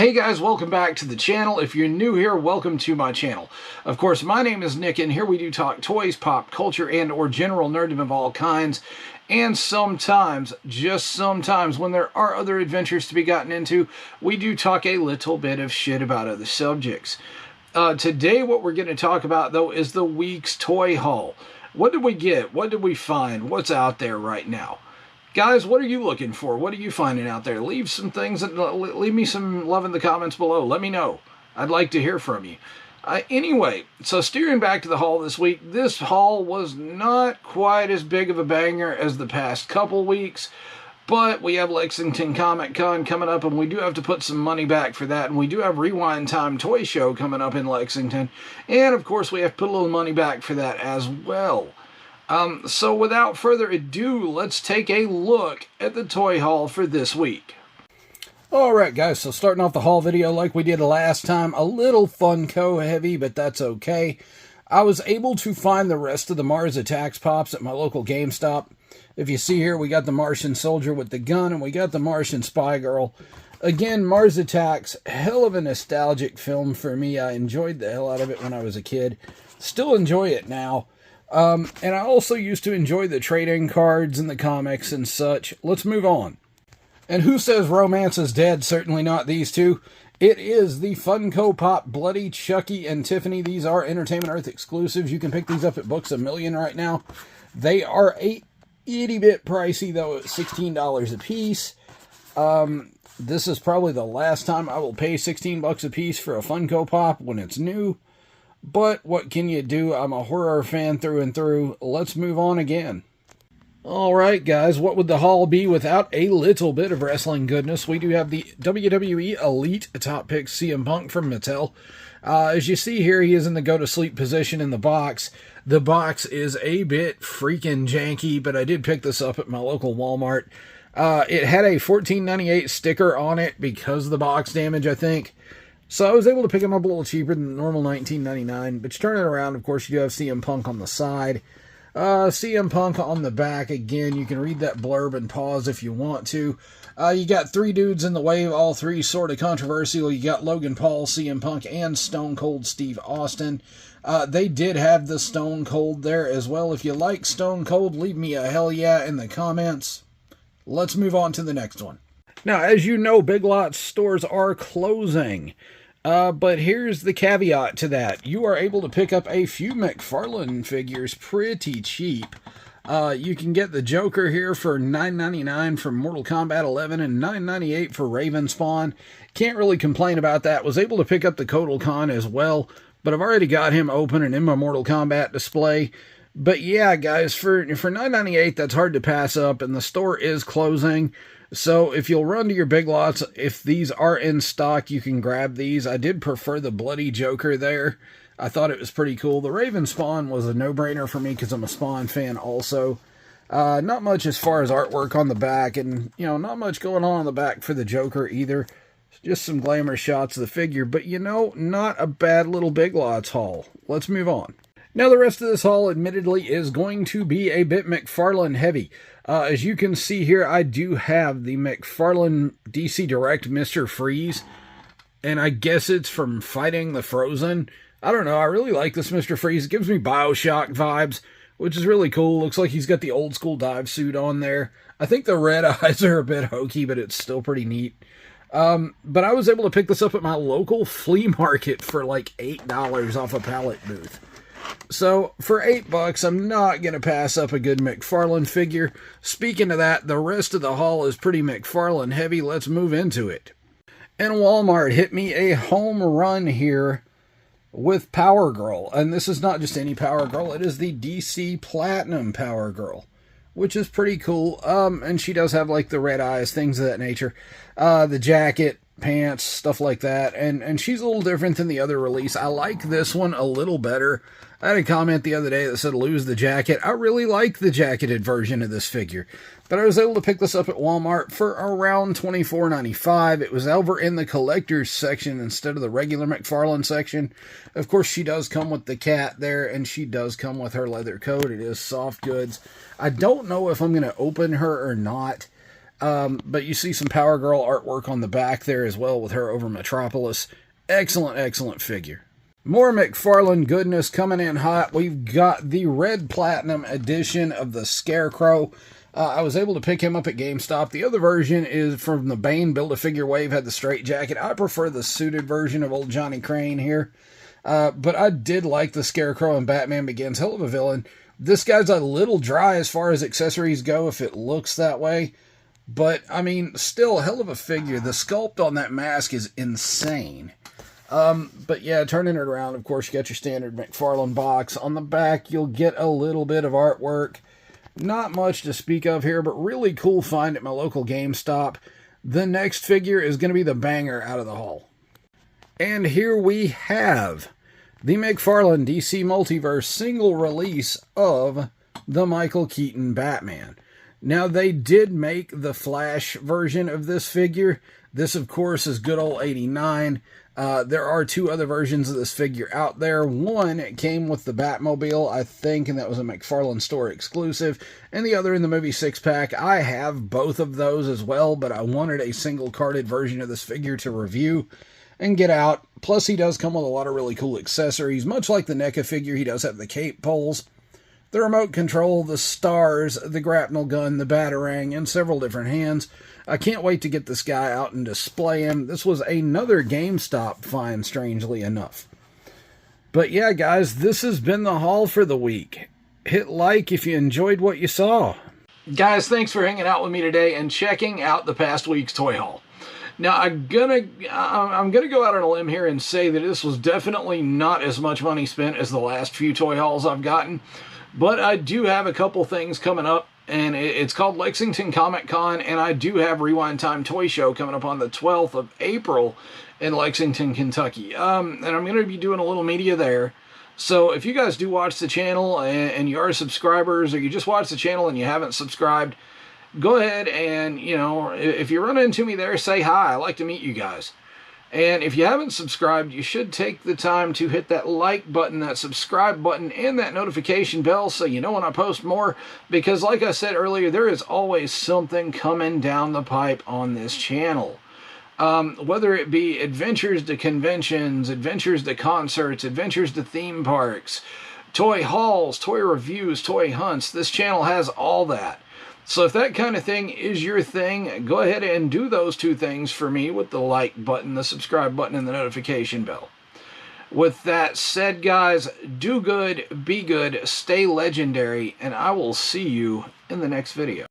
Hey guys, welcome back to the channel. If you're new here, welcome to my channel. Of course, my name is Nick, and here we do talk toys, pop culture, and or general nerddom of all kinds. And sometimes, just sometimes, when there are other adventures to be gotten into, we do talk a little bit of shit about other subjects. Today, what we're going to talk about, though, is the week's toy haul. What did we get? What did we find? What's out there right now? Guys, what are you looking for? What are you finding out there? Leave some things, leave me some love in the comments below. Let me know. I'd like to hear from you. Anyway, so steering back to the haul this week, this haul was not quite as big of a banger as the past couple weeks, but we have Lexington Comic Con coming up, and we do have to put some money back for that, and we do have Rewind Time Toy Show coming up in Lexington, and of course we have to put a little money back for that as well. So without further ado, let's take a look at the toy haul for this week. Alright guys, so starting off the haul video like we did last time, a little Funko heavy, but that's okay. I was able to find the rest of the Mars Attacks Pops at my local GameStop. If you see here, we got the Martian Soldier with the gun, and we got the Martian Spy Girl. Again, Mars Attacks, hell of a nostalgic film for me. I enjoyed the hell out of it when I was a kid. Still enjoy it now. And I also used to enjoy the trading cards and the comics and such. Let's move on. And who says romance is dead? Certainly not these two. It is the Funko Pop Bloody Chucky and Tiffany. These are Entertainment Earth exclusives. You can pick these up at Books A Million right now. They are a itty bit pricey, though, at $16 a piece. This is probably the last time I will pay $16 a piece for a Funko Pop when it's new. But what can you do? I'm a horror fan through and through. Let's move on again. Alright guys, what would the haul be without a little bit of wrestling goodness? We do have the WWE Elite Top Pick CM Punk from Mattel. As you see here, he is in the go-to-sleep position in the box. The box is a bit freaking janky, but I did pick this up at my local Walmart. It had a $14.98 sticker on it because of the box damage, I think. So I was able to pick him up a little cheaper than the normal $19.99, but you turn it around, of course, you do have CM Punk on the side. CM Punk on the back, again, you can read that blurb and pause if you want to. You got three dudes in the wave, all three sort of controversial. You got Logan Paul, CM Punk, and Stone Cold Steve Austin. They did have the Stone Cold there as well. If you like Stone Cold, leave me a hell yeah in the comments. Let's move on to the next one. Now, as you know, Big Lots stores are closing. But here's the caveat to that. You are able to pick up a few Mcfarlane figures pretty cheap. You can get the Joker here for $9.99 from Mortal Kombat 11 and $9.98 for Raven Spawn. Can't really complain about that. Was able to pick up the Kotal Khan as well, but I've already got him open and in my Mortal Kombat display. But yeah, guys, for $9.98, that's hard to pass up, and the store is closing. So if you'll run to your Big Lots, if these are in stock, you can grab these. I did prefer the Bloody Joker there. I thought it was pretty cool. The Raven Spawn was a no-brainer for me because I'm a Spawn fan also. Not much as far as artwork on the back, and, you know, not much going on the back for the Joker either. Just some glamour shots of the figure, but, you know, not a bad little Big Lots haul. Let's move on. Now, the rest of this haul, admittedly, is going to be a bit Mcfarlane heavy. As you can see here, I do have the Mcfarlane DC Direct Mr. Freeze, and I guess it's from Fighting the Frozen. I don't know, I really like this Mr. Freeze. It gives me Bioshock vibes, which is really cool. Looks like he's got the old school dive suit on there. I think the red eyes are a bit hokey, but it's still pretty neat. But I was able to pick this up at my local flea market for like $8 off a pallet booth. So, for $8, I'm not going to pass up a good Mcfarlane figure. Speaking of that, the rest of the haul is pretty Mcfarlane heavy. Let's move into it. And Walmart hit me a home run here with Power Girl. And this is not just any Power Girl. It is the DC Platinum Power Girl, which is pretty cool. And she does have, like, the red eyes, things of that nature. The jacket, pants, stuff like that. And she's a little different than the other release. I like this one a little better. I had a comment the other day that said, lose the jacket. I really like the jacketed version of this figure. But I was able to pick this up at Walmart for around $24.95. It was over in the collector's section instead of the regular Mcfarlane section. Of course, she does come with the cat there, and she does come with her leather coat. It is soft goods. I don't know if I'm going to open her or not. But you see some Power Girl artwork on the back there as well with her over Metropolis. Excellent, excellent figure. More McFarlane goodness coming in hot. We've got the Red Platinum edition of the Scarecrow. I was able to pick him up at GameStop. The other version is from the Bane Build-A-Figure wave, had the straight jacket. I prefer the suited version of old Johnny Crane here. But I did like the Scarecrow and Batman Begins. Hell of a villain. This guy's a little dry as far as accessories go if it looks that way. But, I mean, still a hell of a figure. The sculpt on that mask is insane. But yeah, turning it around, of course, you got your standard McFarlane box. On the back, you'll get a little bit of artwork. Not much to speak of here, but really cool find at my local GameStop. The next figure is going to be the banger out of the haul. And here we have the Mcfarlane DC Multiverse single release of the Michael Keaton Batman. Now, they did make the Flash version of this figure. This, of course, is good old 89. There are two other versions of this figure out there. One came with the Batmobile, I think, and that was a McFarlane store exclusive. And the other in the movie 6-pack. I have both of those as well, but I wanted a single-carded version of this figure to review and get out. Plus, he does come with a lot of really cool accessories. Much like the NECA figure, he does have the cape poles, the remote control, the stars, the grapnel gun, the batarang, and several different hands. I can't wait to get this guy out and display him. This was another GameStop find, strangely enough. But yeah, guys, this has been the haul for the week. Hit like if you enjoyed what you saw. Guys, thanks for hanging out with me today and checking out the past week's toy haul. Now, I'm gonna go out on a limb here and say that this was definitely not as much money spent as the last few toy hauls I've gotten. But I do have a couple things coming up, and it's called Lexington Comic Con, and I do have Rewind Time Toy Show coming up on the 12th of April in Lexington, Kentucky. And I'm going to be doing a little media there. So if you guys do watch the channel and you are subscribers, or you just watch the channel and you haven't subscribed, go ahead and, you know, if you run into me there, say hi. I'd like to meet you guys. And if you haven't subscribed, you should take the time to hit that like button, that subscribe button, and that notification bell so you know when I post more. Because like I said earlier, there is always something coming down the pipe on this channel. Whether it be adventures to conventions, adventures to concerts, adventures to theme parks, toy hauls, toy reviews, toy hunts, this channel has all that. So if that kind of thing is your thing, go ahead and do those two things for me with the like button, the subscribe button, and the notification bell. With that said, guys, do good, be good, stay legendary, and I will see you in the next video.